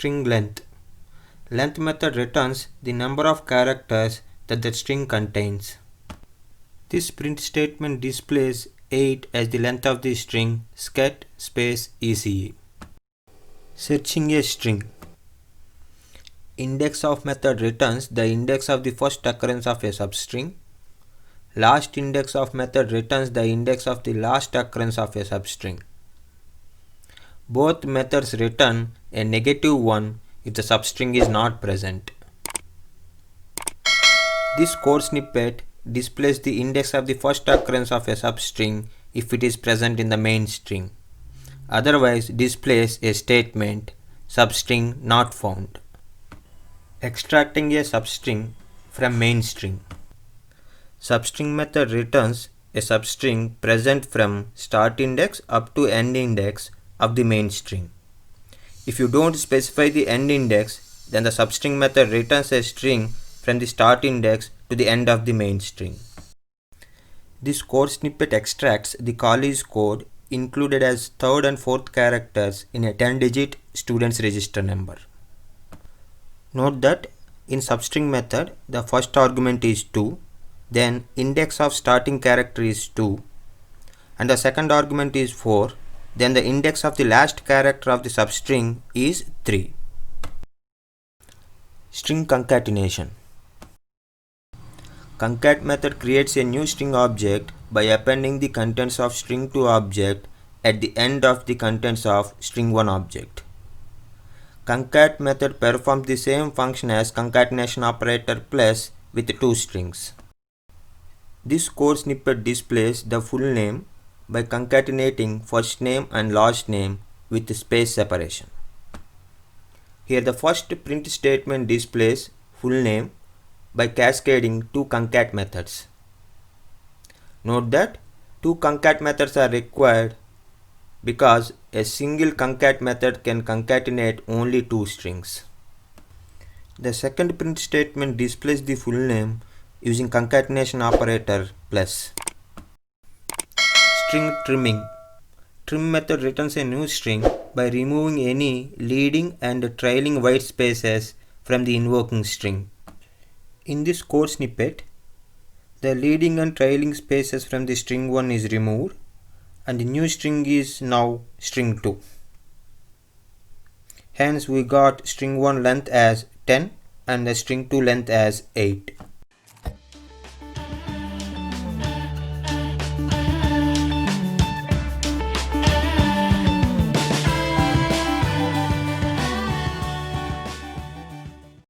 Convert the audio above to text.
String length. Length method returns the number of characters that the string contains. This print statement displays 8 as the length of the string sket space ECE. Searching a string. Index of method returns the index of the first occurrence of a substring. Last index of method returns the index of the last occurrence of a substring. Both methods return a -1 if the substring is not present. This code snippet displays the index of the first occurrence of a substring if it is present in the main string. Otherwise, displays a statement substring not found. Extracting a substring from main string. Substring method returns a substring present from start index up to end index of the main string. If you don't specify the end index, then the substring method returns a string from the start index to the end of the main string. This code snippet extracts the college code included as third and fourth characters in a 10-digit student's register number. Note that in substring method, the first argument is 2, then index of starting character is 2, and the second argument is 4, then the index of the last character of the substring is 3. String concatenation. Concat method creates a new string object by appending the contents of string 2 object at the end of the contents of string 1 object. Concat method performs the same function as concatenation operator plus with 2 strings. This code snippet displays the full name by concatenating first name and last name with space separation. Here the first print statement displays full name by cascading 2 concat methods. Note that 2 concat methods are required because a single concat method can concatenate only 2 strings. The second print statement displays the full name using concatenation operator plus. String trimming. Trim method returns a new string by removing any leading and trailing white spaces from the invoking string. In this code snippet, the leading and trailing spaces from the string 1 is removed and the new string is now string 2. Hence we got string 1 length as 10 and the string 2 length as 8.